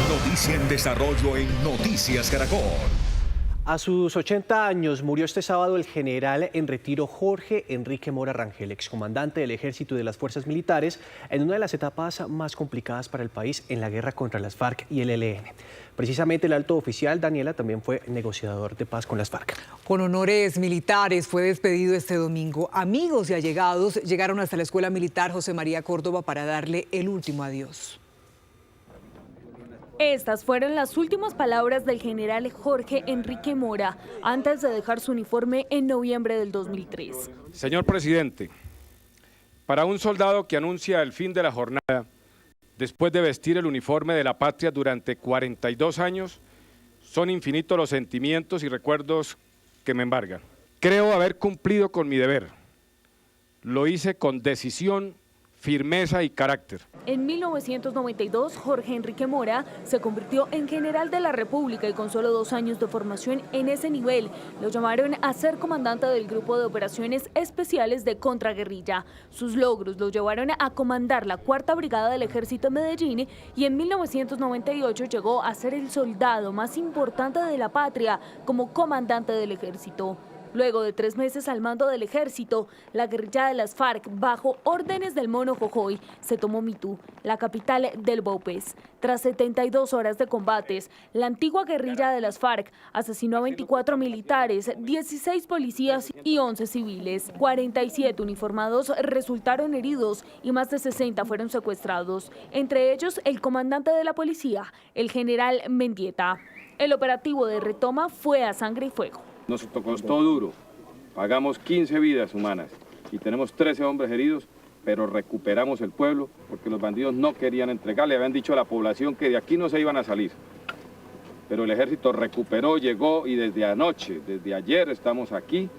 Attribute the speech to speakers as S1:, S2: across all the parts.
S1: Noticia en desarrollo en Noticias Caracol.
S2: A sus 80 años murió este sábado el general en retiro Jorge Enrique Mora Rangel, excomandante del Ejército y de las Fuerzas Militares, en una de las etapas más complicadas para el país en la guerra contra las FARC y el ELN. Precisamente el alto oficial Daniela también fue negociador de paz con las FARC.
S3: Con honores militares fue despedido este domingo. Amigos y allegados llegaron hasta la Escuela Militar José María Córdoba para darle el último adiós.
S4: Estas fueron las últimas palabras del general Jorge Enrique Mora antes de dejar su uniforme en noviembre del 2003.
S5: Señor presidente, para un soldado que anuncia el fin de la jornada, después de vestir el uniforme de la patria durante 42 años, son infinitos los sentimientos y recuerdos que me embargan. Creo haber cumplido con mi deber. Lo hice con decisión, firmeza y carácter.
S4: En 1992, Jorge Enrique Mora se convirtió en general de la República y con solo 2 años de formación en ese nivel, lo llamaron a ser comandante del Grupo de Operaciones Especiales de Contraguerrilla. Sus logros lo llevaron a comandar la 4ª Brigada del Ejército en Medellín y en 1998 llegó a ser el soldado más importante de la patria como comandante del Ejército. Luego de 3 meses al mando del ejército, la guerrilla de las FARC, bajo órdenes del Mono Jojoy, se tomó Mitú, la capital del Baupés. Tras 72 horas de combates, la antigua guerrilla de las FARC asesinó a 24 militares, 16 policías y 11 civiles. 47 uniformados resultaron heridos y más de 60 fueron secuestrados, entre ellos el comandante de la policía, el general Mendieta. El operativo de retoma fue a sangre y fuego.
S5: Nos costó duro, pagamos 15 vidas humanas y tenemos 13 hombres heridos, pero recuperamos el pueblo porque los bandidos no querían entregar, le habían dicho a la población que de aquí no se iban a salir. Pero el ejército recuperó, llegó y desde anoche, desde ayer estamos aquí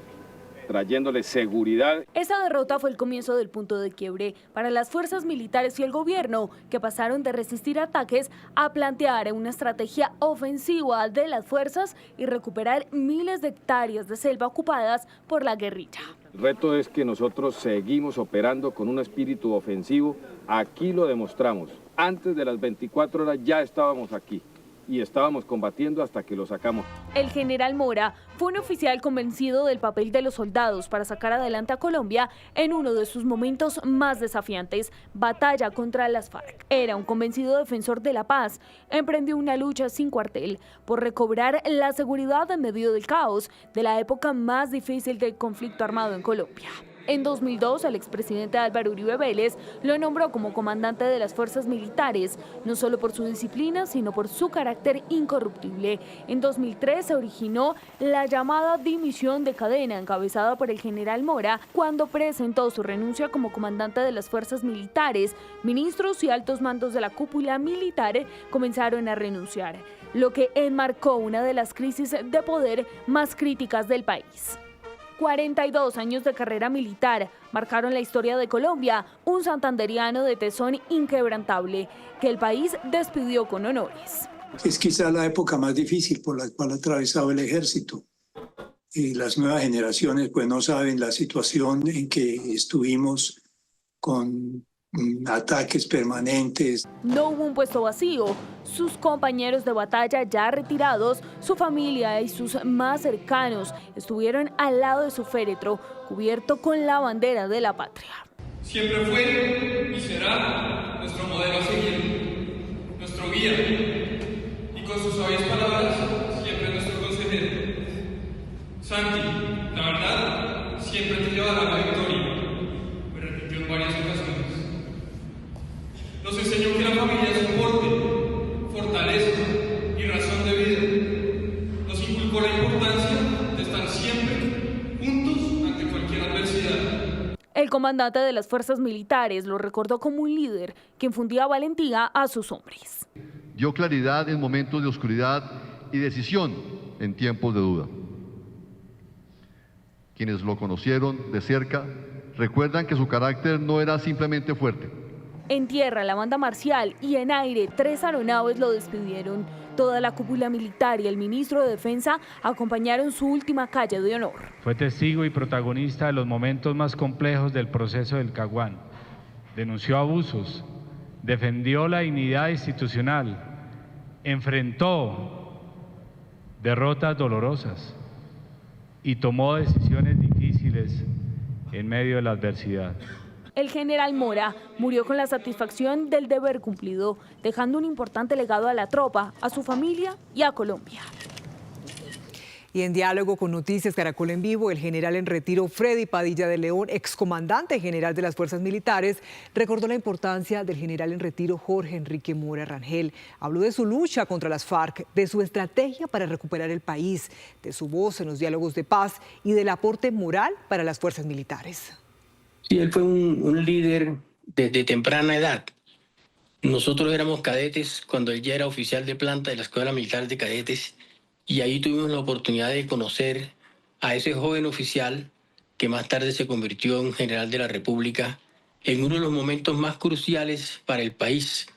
S5: trayéndole seguridad.
S4: Esa derrota fue el comienzo del punto de quiebre para las fuerzas militares y el gobierno, que pasaron de resistir ataques a plantear una estrategia ofensiva de las fuerzas y recuperar miles de hectáreas de selva ocupadas por la guerrilla.
S5: El reto es que nosotros seguimos operando con un espíritu ofensivo. Aquí lo demostramos. Antes de las 24 horas ya estábamos aquí y estábamos combatiendo hasta que lo sacamos.
S4: El general Mora fue un oficial convencido del papel de los soldados para sacar adelante a Colombia en uno de sus momentos más desafiantes, batalla contra las FARC. Era un convencido defensor de la paz, emprendió una lucha sin cuartel por recobrar la seguridad en medio del caos de la época más difícil del conflicto armado en Colombia. En 2002, el expresidente Álvaro Uribe Vélez lo nombró como comandante de las fuerzas militares, no solo por su disciplina, sino por su carácter incorruptible. En 2003 se originó la llamada dimisión de cadena, encabezada por el general Mora, cuando presentó su renuncia como comandante de las fuerzas militares. Ministros y altos mandos de la cúpula militar comenzaron a renunciar, lo que enmarcó una de las crisis de poder más críticas del país. 42 años de carrera militar marcaron la historia de Colombia, un santanderiano de tesón inquebrantable que el país despidió con honores.
S6: Es quizá la época más difícil por la cual ha atravesado el ejército. Y las nuevas generaciones pues no saben la situación en que estuvimos con ataques permanentes.
S4: No hubo un puesto vacío. Sus compañeros de batalla ya retirados, su familia y sus más cercanos estuvieron al lado de su féretro, cubierto con la bandera de la patria.
S7: Siempre fue y será nuestro modelo a seguir, nuestro guía, y con sus sabias palabras, siempre nuestro consejero. Santi, la verdad, siempre te llevará a la victoria, me repitió en varias ocasiones. Nos enseñó que la familia es soporte, fortaleza y razón de vida. Nos inculcó la importancia de estar siempre juntos ante cualquier adversidad.
S4: El comandante de las fuerzas militares lo recordó como un líder que infundía valentía a sus hombres.
S8: Dio claridad en momentos de oscuridad y decisión en tiempos de duda. Quienes lo conocieron de cerca recuerdan que su carácter no era simplemente fuerte.
S4: En tierra, la banda marcial, y en aire, 3 aeronaves lo despidieron. Toda la cúpula militar y el ministro de Defensa acompañaron su última calle de honor.
S9: Fue testigo y protagonista de los momentos más complejos del proceso del Caguán. Denunció abusos, defendió la dignidad institucional enfrentó derrotas dolorosas y tomó decisiones difíciles en medio de la adversidad.
S4: El general Mora murió con la satisfacción del deber cumplido, dejando un importante legado a la tropa, a su familia y a Colombia.
S3: Y en diálogo con Noticias Caracol en Vivo, el general en retiro Freddy Padilla de León, excomandante general de las Fuerzas Militares, recordó la importancia del general en retiro Jorge Enrique Mora Rangel. Habló de su lucha contra las FARC, de su estrategia para recuperar el país, de su voz en los diálogos de paz y del aporte moral para las Fuerzas Militares.
S10: Sí, él fue un líder desde temprana edad. Nosotros éramos cadetes cuando él ya era oficial de planta de la Escuela Militar de Cadetes, y ahí tuvimos la oportunidad de conocer a ese joven oficial que más tarde se convirtió en general de la República en uno de los momentos más cruciales para el país,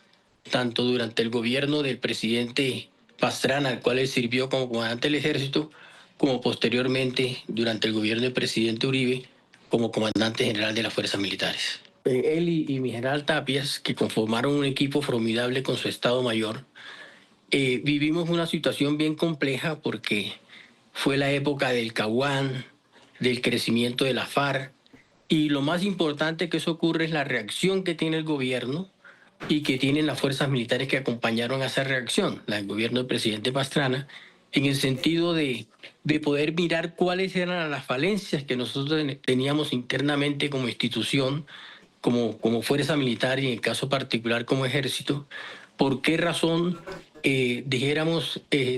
S10: tanto durante el gobierno del presidente Pastrana, al cual él sirvió como comandante del ejército, como posteriormente durante el gobierno del presidente Uribe como comandante general de las Fuerzas Militares. Él y mi general Tapias, que conformaron un equipo formidable con su Estado Mayor, vivimos una situación bien compleja porque fue la época del Caguán, del crecimiento de la FARC, y lo más importante que eso ocurre es la reacción que tiene el gobierno y que tienen las fuerzas militares que acompañaron a esa reacción, la del gobierno del presidente Pastrana, en el sentido de poder mirar cuáles eran las falencias que nosotros teníamos internamente como institución, como fuerza militar y en el caso particular como ejército, por qué razón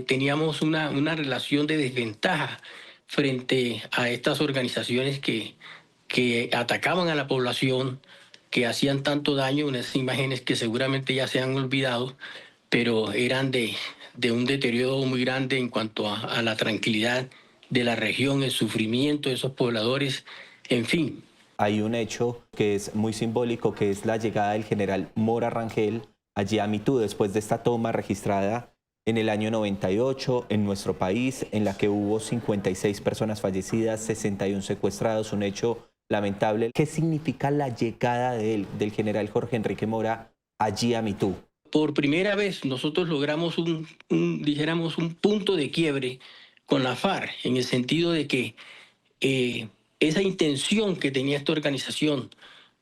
S10: teníamos una relación de desventaja frente a estas organizaciones que atacaban a la población, que hacían tanto daño, unas imágenes que seguramente ya se han olvidado, pero eran de un deterioro muy grande en cuanto a la tranquilidad de la región, el sufrimiento de esos pobladores, en fin.
S11: Hay un hecho que es muy simbólico, que es la llegada del general Mora Rangel allí a Mitú, después de esta toma registrada en el año 98 en nuestro país, en la que hubo 56 personas fallecidas, 61 secuestrados, un hecho lamentable. ¿Qué significa la llegada de él, del general Jorge Enrique Mora, allí a Mitú?
S10: Por primera vez nosotros logramos un punto de quiebre con la FARC, en el sentido de que esa intención que tenía esta organización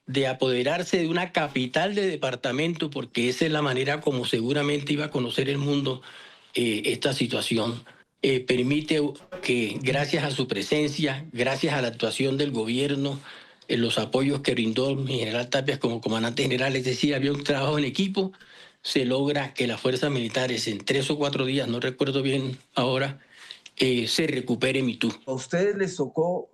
S10: de apoderarse de una capital de departamento, porque esa es la manera como seguramente iba a conocer el mundo esta situación, permite que gracias a su presencia, gracias a la actuación del gobierno, los apoyos que brindó mi general Tapias como comandante general, es decir, había un trabajo en equipo, se logra que las fuerzas militares en 3 o 4 días, no recuerdo bien ahora, se recupere Mitú.
S12: A ustedes les tocó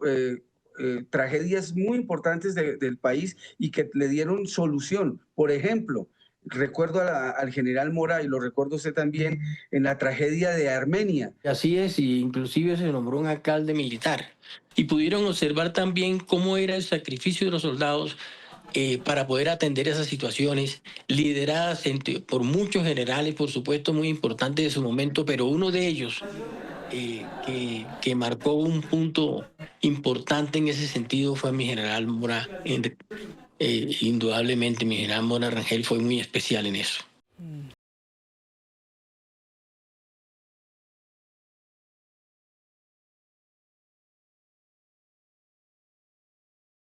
S12: tragedias muy importantes del país y que le dieron solución. Por ejemplo, recuerdo al general Mora, y lo recuerdo usted también, en la tragedia de Armenia.
S10: Así es, y inclusive se nombró un alcalde militar. Y pudieron observar también cómo era el sacrificio de los soldados para poder atender esas situaciones, lideradas por muchos generales, por supuesto, muy importantes de su momento, pero uno de ellos que marcó un punto importante en ese sentido fue mi general Mora. Indudablemente mi general Mora Rangel fue muy especial en eso.